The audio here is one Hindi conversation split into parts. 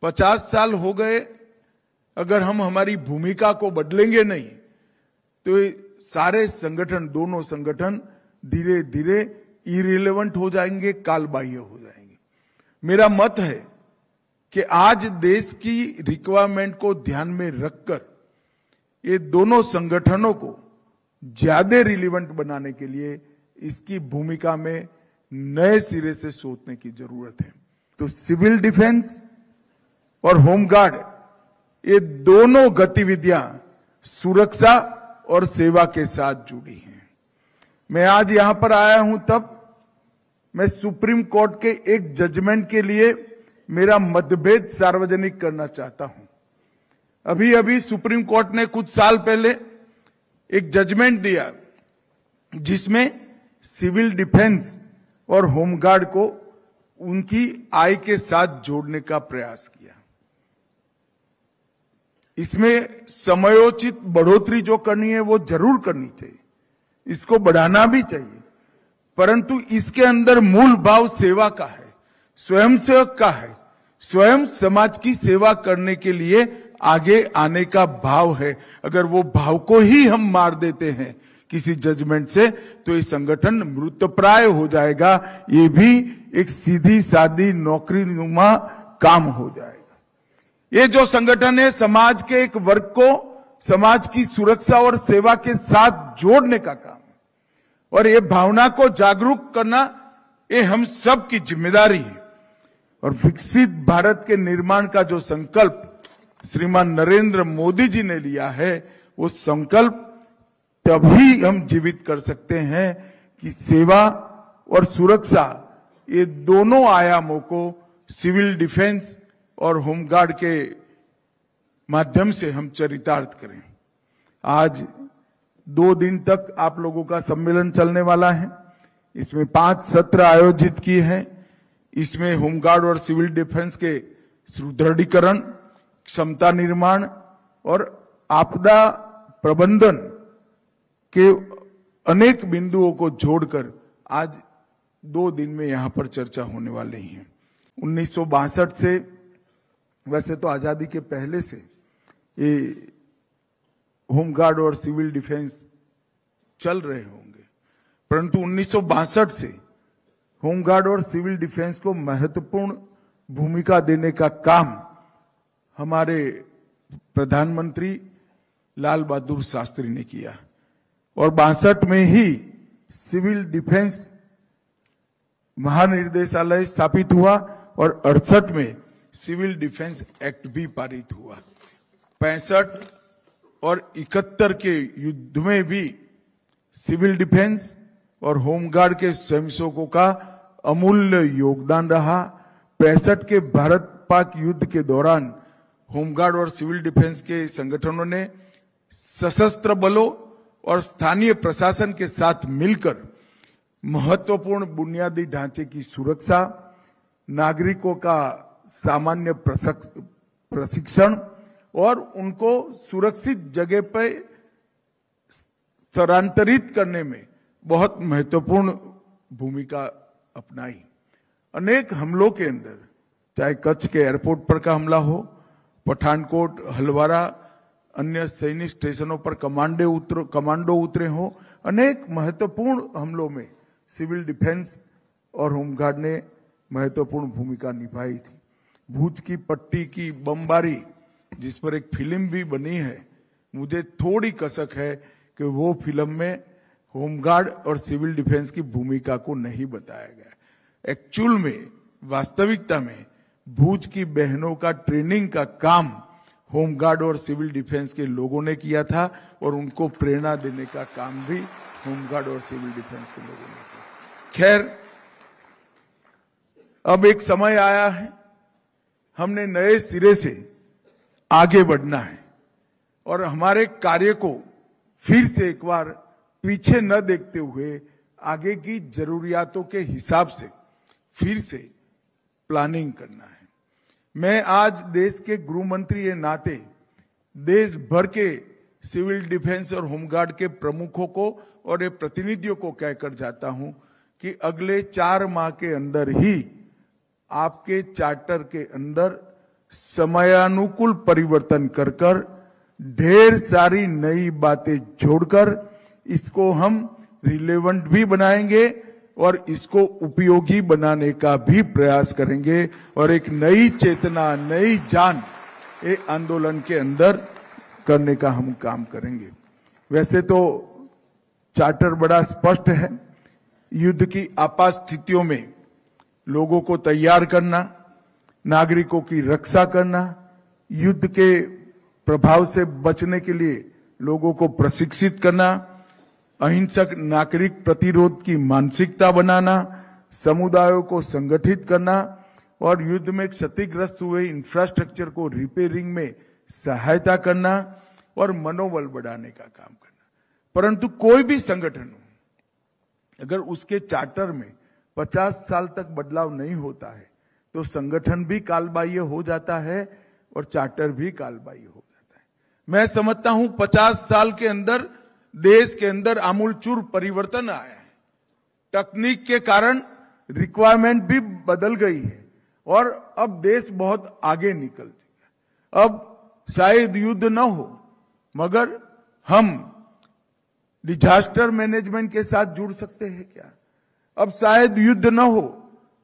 50 साल हो गए, अगर हम हमारी भूमिका को बदलेंगे नहीं तो ये सारे संगठन, दोनों संगठन धीरे धीरे इरिलेवेंट हो जाएंगे, कालबाह्य हो जाएंगे। मेरा मत है कि आज देश की रिक्वायरमेंट को ध्यान में रखकर ये दोनों संगठनों को ज्यादा रिलेवेंट बनाने के लिए इसकी भूमिका में नए सिरे से सोचने की जरूरत है। तो सिविल डिफेंस और होमगार्ड, ये दोनों गतिविधियां सुरक्षा और सेवा के साथ जुड़ी हैं। मैं आज यहां पर आया हूं तब मैं सुप्रीम कोर्ट के एक जजमेंट के लिए मेरा मतभेद सार्वजनिक करना चाहता हूं। अभी अभी सुप्रीम कोर्ट ने कुछ साल पहले एक जजमेंट दिया जिसमें सिविल डिफेंस और होमगार्ड को उनकी आय के साथ जोड़ने का प्रयास किया। इसमें समयोचित बढ़ोतरी जो करनी है वो जरूर करनी चाहिए, इसको बढ़ाना भी चाहिए, परंतु इसके अंदर मूल भाव सेवा का है, स्वयंसेवक का है, स्वयं समाज की सेवा करने के लिए आगे आने का भाव है। अगर वो भाव को ही हम मार देते हैं किसी जजमेंट से तो ये संगठन मृतप्राय हो जाएगा। ये भी एक सीधी सादी नौकरीनुमा काम हो जाएगा। ये जो संगठन है समाज के एक वर्ग को समाज की सुरक्षा और सेवा के साथ जोड़ने का काम है, और ये भावना को जागरूक करना ये हम सब की जिम्मेदारी है। और विकसित भारत के निर्माण का जो संकल्प श्रीमान नरेंद्र मोदी जी ने लिया है, वो संकल्प तभी हम जीवित कर सकते हैं कि सेवा और सुरक्षा, ये दोनों आयामों को सिविल डिफेंस और होमगार्ड के माध्यम से हम चरितार्थ करें। आज 2 दिन तक आप लोगों का सम्मेलन चलने वाला है। इसमें 5 सत्र आयोजित किए हैं। इसमें होमगार्ड और सिविल डिफेंस के सुदृढ़ीकरण, क्षमता निर्माण और आपदा प्रबंधन के अनेक बिंदुओं को जोड़कर आज 2 दिन में यहां पर चर्चा होने वाली है। 1962 से, वैसे तो आजादी के पहले से ये होमगार्ड और सिविल डिफेंस चल रहे होंगे, परंतु 1962 से होमगार्ड और सिविल डिफेंस को महत्वपूर्ण भूमिका देने का काम हमारे प्रधानमंत्री लाल बहादुर शास्त्री ने किया, और 62 में ही सिविल डिफेंस महानिर्देशालय स्थापित हुआ और 68 में सिविल डिफेंस एक्ट भी पारित हुआ। 65 और 71 के युद्ध में भी सिविल डिफेंस और होमगार्ड के स्वयंसेवकों का अमूल्य योगदान रहा। 65 के भारत पाक युद्ध के दौरान होमगार्ड और सिविल डिफेंस के संगठनों ने सशस्त्र बलों और स्थानीय प्रशासन के साथ मिलकर महत्वपूर्ण बुनियादी ढांचे की सुरक्षा, नागरिकों का सामान्य प्रशिक्षण और उनको सुरक्षित जगह पर स्थानांतरित करने में बहुत महत्वपूर्ण भूमिका अपनाई। अनेक हमलों के अंदर, चाहे कच्छ के एयरपोर्ट पर का हमला हो, पठानकोट, हलवारा, अन्य सैनिक स्टेशनों पर कमांडो उतरे हो, अनेक महत्वपूर्ण हमलों में सिविल डिफेंस और होमगार्ड ने महत्वपूर्ण भूमिका निभाई थी। भूज की पट्टी की बमबारी, जिस पर एक फिल्म भी बनी है, मुझे थोड़ी कसक है कि वो फिल्म में होमगार्ड और सिविल डिफेंस की भूमिका को नहीं बताया गया। एक्चुअल में, वास्तविकता में भूज की बहनों का ट्रेनिंग का काम होमगार्ड और सिविल डिफेंस के लोगों ने किया था, और उनको प्रेरणा देने का काम भी होमगार्ड और सिविल डिफेंस के लोगों ने किया। खैर, अब एक समय आया है, हमने नए सिरे से आगे बढ़ना है और हमारे कार्य को फिर से एक बार पीछे न देखते हुए आगे की जरूरियातों के हिसाब से फिर से प्लानिंग करना है। मैं आज देश के गृह मंत्री के नाते देश भर के सिविल डिफेंस और होमगार्ड के प्रमुखों को और ये प्रतिनिधियों को कहकर जाता हूं कि अगले 4 माह के अंदर ही आपके चार्टर के अंदर समयानुकूल परिवर्तन कर कर ढेर सारी नई बातें जोड़कर इसको हम रिलेवेंट भी बनाएंगे और इसको उपयोगी बनाने का भी प्रयास करेंगे और एक नई चेतना, नई जान ये आंदोलन के अंदर करने का हम काम करेंगे। वैसे तो चार्टर बड़ा स्पष्ट है। युद्ध की आपात स्थितियों में लोगों को तैयार करना, नागरिकों की रक्षा करना, युद्ध के प्रभाव से बचने के लिए लोगों को प्रशिक्षित करना, अहिंसक नागरिक प्रतिरोध की मानसिकता बनाना, समुदायों को संगठित करना और युद्ध में क्षतिग्रस्त हुए इंफ्रास्ट्रक्चर को रिपेयरिंग में सहायता करना और मनोबल बढ़ाने का काम करना। परंतु कोई भी संगठन हो, अगर उसके चार्टर में 50 साल तक बदलाव नहीं होता है तो संगठन भी कालबाह्य हो जाता है और चार्टर भी कालबाह्य हो जाता है। मैं समझता हूं 50 साल के अंदर देश के अंदर आमूलचूल परिवर्तन आया है। तकनीक के कारण रिक्वायरमेंट भी बदल गई है और अब देश बहुत आगे निकल चुका है। अब शायद युद्ध न हो मगर हम डिजास्टर मैनेजमेंट के साथ जुड़ सकते हैं क्या? अब शायद युद्ध न हो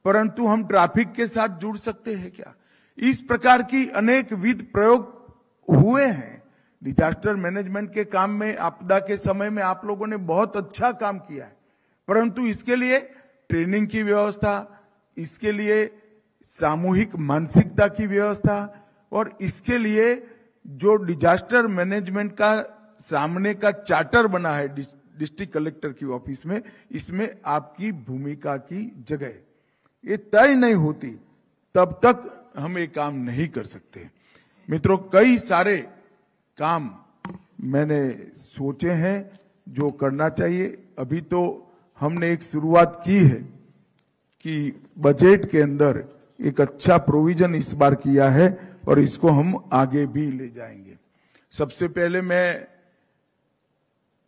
परंतु हम ट्रैफिक के साथ जुड़ सकते हैं क्या? इस प्रकार की अनेक विध प्रयोग हुए हैं। डिजास्टर मैनेजमेंट के काम में, आपदा के समय में आप लोगों ने बहुत अच्छा काम किया है, परंतु इसके लिए ट्रेनिंग की व्यवस्था, इसके लिए सामूहिक मानसिकता की व्यवस्था और इसके लिए जो डिजास्टर मैनेजमेंट का सामने का चार्टर बना है डिस्ट्रिक्ट कलेक्टर की ऑफिस में, इसमें आपकी भूमिका की जगह ये तय नहीं होती तब तक हम ये काम नहीं कर सकते। मित्रों, कई सारे काम मैंने सोचे हैं जो करना चाहिए। अभी तो हमने एक शुरुआत की है कि बजट के अंदर एक अच्छा प्रोविजन इस बार किया है और इसको हम आगे भी ले जाएंगे। सबसे पहले मैं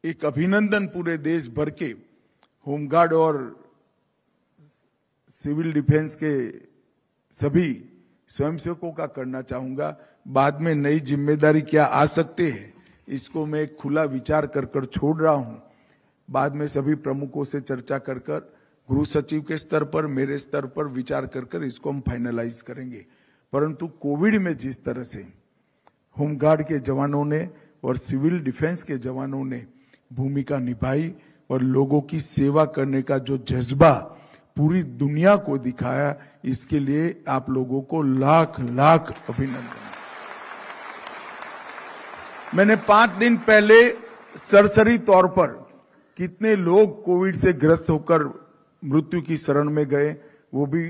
एक अभिनंदन पूरे देश भर के होमगार्ड और सिविल डिफेंस के सभी स्वयंसेवकों का करना चाहूंगा। बाद में नई जिम्मेदारी क्या आ सकते हैं इसको मैं खुला विचार कर कर छोड़ रहा हूं। बाद में सभी प्रमुखों से चर्चा कर कर गृह सचिव के स्तर पर, मेरे स्तर पर विचार कर कर इसको हम फाइनलाइज करेंगे। परंतु कोविड में जिस तरह से होमगार्ड के जवानों ने और सिविल डिफेंस के जवानों ने भूमिका निभाई और लोगों की सेवा करने का जो जज्बा पूरी दुनिया को दिखाया, इसके लिए आप लोगों को लाख लाख अभिनंदन। मैंने 5 दिन पहले सरसरी तौर पर कितने लोग कोविड से ग्रस्त होकर मृत्यु की शरण में गए वो भी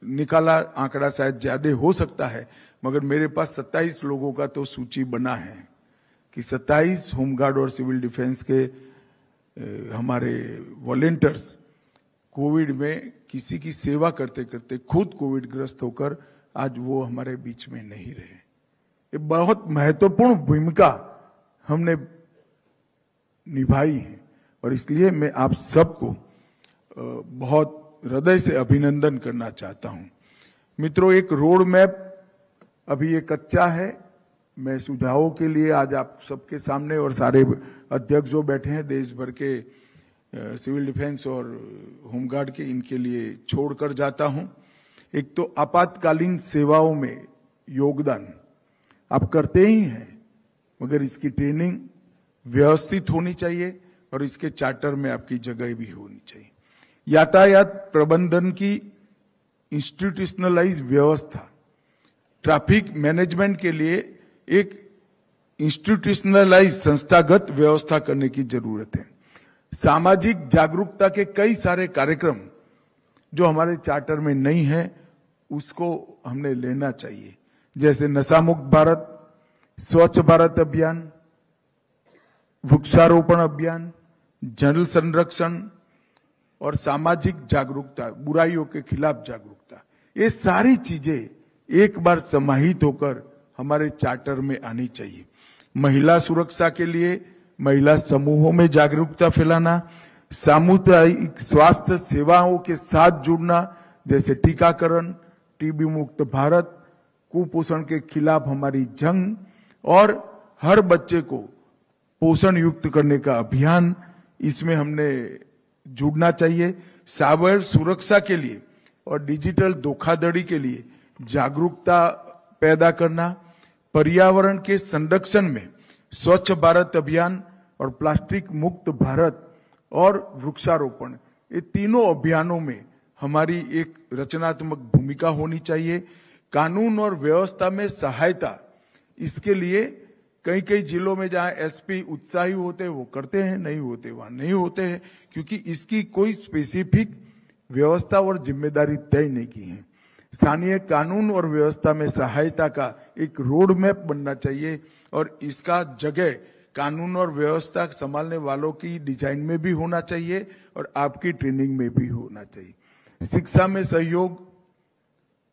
निकाला। आंकड़ा शायद ज्यादा हो सकता है मगर मेरे पास 27 लोगों का तो सूची बना है कि 27 होमगार्ड और सिविल डिफेंस के हमारे वॉलेंटियर्स कोविड में किसी की सेवा करते करते खुद कोविड ग्रस्त होकर आज वो हमारे बीच में नहीं रहे। ये बहुत महत्वपूर्ण भूमिका हमने निभाई है और इसलिए मैं आप सबको बहुत हृदय से अभिनंदन करना चाहता हूं। मित्रों, एक रोड मैप अभी ये कच्चा है। मैं सुझावों के लिए आज आप सबके सामने और सारे अध्यक्ष जो बैठे हैं देश भर के सिविल डिफेंस और होमगार्ड के, इनके लिए छोड़कर जाता हूं। एक तो आपातकालीन सेवाओं में योगदान आप करते ही हैं मगर इसकी ट्रेनिंग व्यवस्थित होनी चाहिए और इसके चार्टर में आपकी जगह भी होनी चाहिए। यातायात प्रबंधन की इंस्टीट्यूशनलाइज व्यवस्था, ट्रैफिक मैनेजमेंट के लिए एक इंस्टीट्यूशनलाइज संस्थागत व्यवस्था करने की जरूरत है। सामाजिक जागरूकता के कई सारे कार्यक्रम जो हमारे चार्टर में नहीं है उसको हमने लेना चाहिए, जैसे नशा मुक्त भारत, स्वच्छ भारत अभियान, वृक्षारोपण अभियान, जल संरक्षण और सामाजिक जागरूकता, बुराइयों के खिलाफ जागरूकता। ये सारी चीजें एक बार समाहित होकर हमारे चार्टर में आनी चाहिए। महिला सुरक्षा के लिए महिला समूहों में जागरूकता फैलाना, सामुदायिक स्वास्थ्य सेवाओं के साथ जुड़ना, जैसे टीकाकरण, टीबी मुक्त भारत, कुपोषण के खिलाफ हमारी जंग और हर बच्चे को पोषण युक्त करने का अभियान, इसमें हमने जुड़ना चाहिए। साइबर सुरक्षा के लिए और डिजिटल धोखाधड़ी के लिए जागरूकता पैदा करना, पर्यावरण के संरक्षण में स्वच्छ भारत अभियान और प्लास्टिक मुक्त भारत और वृक्षारोपण, ये तीनों अभियानों में हमारी एक रचनात्मक भूमिका होनी चाहिए। कानून और व्यवस्था में सहायता, इसके लिए कई कई जिलों में जहां एसपी उत्साही होते हैं वो करते हैं, नहीं होते वहां नहीं होते हैं, क्योंकि इसकी कोई स्पेसिफिक व्यवस्था और जिम्मेदारी तय नहीं की है। स्थानीय कानून और व्यवस्था में सहायता का एक रोड मैप बनना चाहिए और इसका जगह कानून और व्यवस्था संभालने वालों की डिजाइन में भी होना चाहिए और आपकी ट्रेनिंग में भी होना चाहिए। शिक्षा में सहयोग,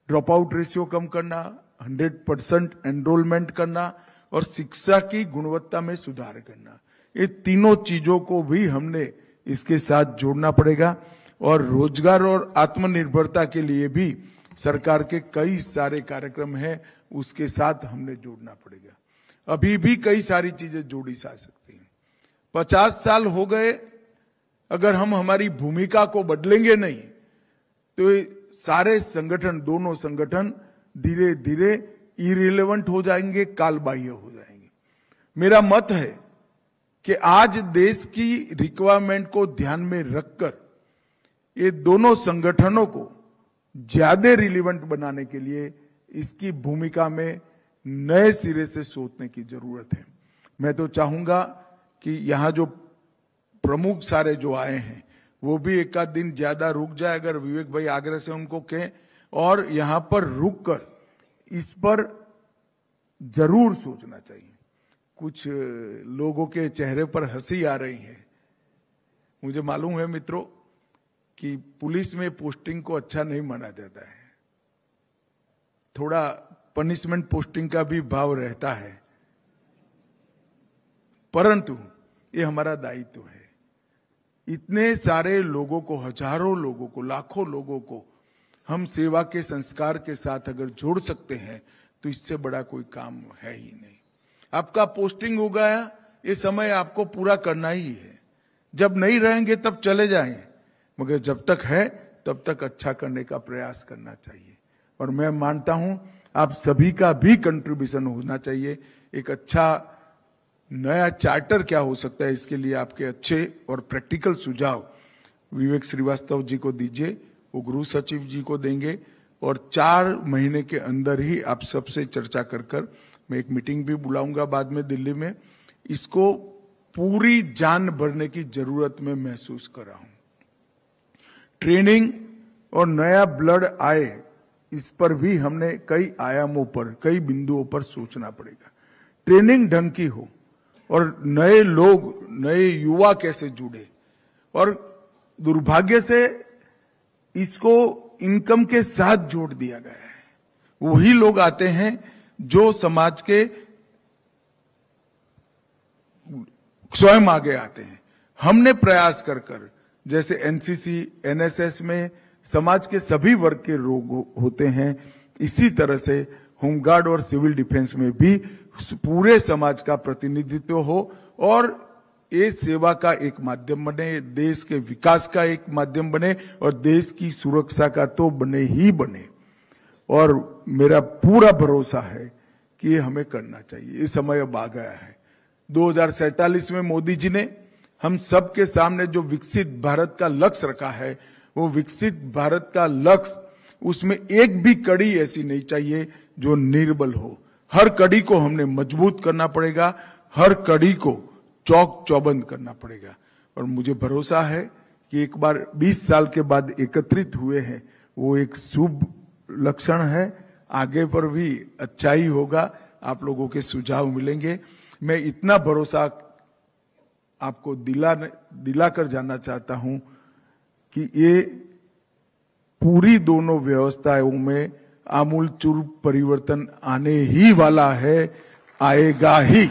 ड्रॉप आउट रेशियो कम करना, 100% एनरोलमेंट करना और शिक्षा की गुणवत्ता में सुधार करना, ये तीनों चीजों को भी हमने इसके साथ जोड़ना पड़ेगा। और रोजगार और आत्मनिर्भरता के लिए भी सरकार के कई सारे कार्यक्रम हैं, उसके साथ हमने जोड़ना पड़ेगा। अभी भी कई सारी चीजें जोड़ी जा सकती हैं। 50 साल हो गए, अगर हम हमारी भूमिका को बदलेंगे नहीं तो ये सारे संगठन, दोनों संगठन धीरे धीरे इरिलेवेंट हो जाएंगे, कालबाह्य हो जाएंगे। मेरा मत है कि आज देश की रिक्वायरमेंट को ध्यान में रखकर ये दोनों संगठनों को ज्यादा रिलेवेंट बनाने के लिए इसकी भूमिका में नए सिरे से सोचने की जरूरत है। मैं तो चाहूंगा कि यहाँ जो प्रमुख सारे जो आए हैं वो भी एक आध दिन ज्यादा रुक जाए, अगर विवेक भाई आग्रह से उनको कहें, और यहाँ पर रुक कर इस पर जरूर सोचना चाहिए। कुछ लोगों के चेहरे पर हंसी आ रही है। मुझे मालूम है मित्रों कि पुलिस में पोस्टिंग को अच्छा नहीं माना जाता है, थोड़ा पनिशमेंट पोस्टिंग का भी भाव रहता है, परंतु ये हमारा दायित्व है। इतने सारे लोगों को, हजारों लोगों को, लाखों लोगों को हम सेवा के संस्कार के साथ अगर जोड़ सकते हैं तो इससे बड़ा कोई काम है ही नहीं। आपका पोस्टिंग हो गया, ये समय आपको पूरा करना ही है। जब नहीं रहेंगे तब चले जाएं, मगर जब तक है तब तक अच्छा करने का प्रयास करना चाहिए। और मैं मानता हूं आप सभी का भी कंट्रीब्यूशन होना चाहिए। एक अच्छा नया चार्टर क्या हो सकता है, इसके लिए आपके अच्छे और प्रैक्टिकल सुझाव विवेक श्रीवास्तव जी को दीजिए, वो गृह सचिव जी को देंगे, और 4 महीने के अंदर ही आप सबसे चर्चा कर मैं एक मीटिंग भी बुलाऊंगा बाद में दिल्ली में। इसको पूरी जान भरने की जरूरत में महसूस कर रहा हूं। ट्रेनिंग और नया ब्लड आए, इस पर भी हमने कई आयामों पर, कई बिंदुओं पर सोचना पड़ेगा। ट्रेनिंग ढंग की हो और नए लोग, नए युवा कैसे जुड़े। और दुर्भाग्य से इसको इनकम के साथ जोड़ दिया गया है। वही लोग आते हैं जो समाज के स्वयं आगे आते हैं। हमने प्रयास कर जैसे एनसीसी, एनएसएस में समाज के सभी वर्ग के लोग होते हैं, इसी तरह से होमगार्ड और सिविल डिफेंस में भी पूरे समाज का प्रतिनिधित्व हो और ये सेवा का एक माध्यम बने, देश के विकास का एक माध्यम बने और देश की सुरक्षा का तो बने ही बने। और मेरा पूरा भरोसा है कि ये हमें करना चाहिए। ये समय अब आ गया है। 2047 में मोदी जी ने हम सबके सामने जो विकसित भारत का लक्ष्य रखा है, वो विकसित भारत का लक्ष्य, उसमें एक भी कड़ी ऐसी नहीं चाहिए जो निर्बल हो। हर कड़ी को हमने मजबूत करना पड़ेगा, हर कड़ी को चौक चौबंद करना पड़ेगा। और मुझे भरोसा है कि एक बार 20 साल के बाद एकत्रित हुए हैं, वो एक शुभ लक्षण है। आगे पर भी अच्छा ही होगा, आप लोगों के सुझाव मिलेंगे। मैं इतना भरोसा आपको दिला कर जाना चाहता हूं कि ये पूरी दोनों व्यवस्थाओं में आमूलचूल परिवर्तन आने ही वाला है, आएगा ही।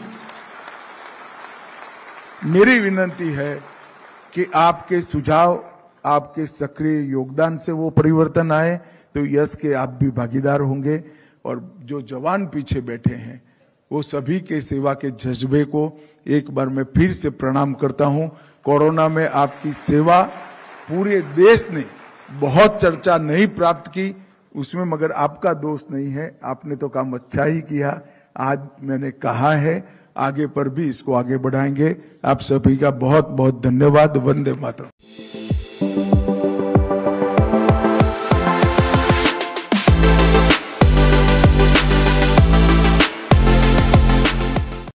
मेरी विनती है कि आपके सुझाव, आपके सक्रिय योगदान से वो परिवर्तन आए, तो यश के आप भी भागीदार होंगे। और जो जवान पीछे बैठे हैं वो सभी के सेवा के जज्बे को एक बार मैं फिर से प्रणाम करता हूं। कोरोना में आपकी सेवा पूरे देश ने बहुत चर्चा नहीं प्राप्त की उसमें, मगर आपका दोष नहीं है, आपने तो काम अच्छा ही किया। आज मैंने कहा है आगे पर भी इसको आगे बढ़ाएंगे। आप सभी का बहुत बहुत धन्यवाद। वंदे मातरम।